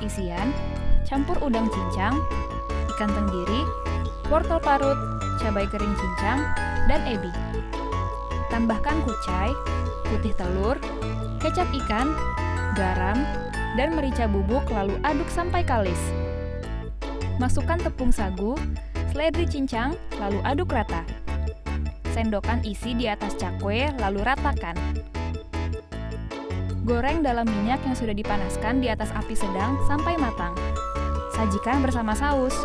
isian, campur udang cincang, ikan tenggiri, wortel parut, cabai kering cincang, dan ebi. Tambahkan kucai, putih telur, kecap ikan, garam, dan merica bubuk lalu aduk sampai kalis. Masukkan tepung sagu, seledri cincang, lalu aduk rata. Sendokkan isi di atas cakwe lalu ratakan. Goreng dalam minyak yang sudah dipanaskan di atas api sedang sampai matang. Sajikan bersama saus.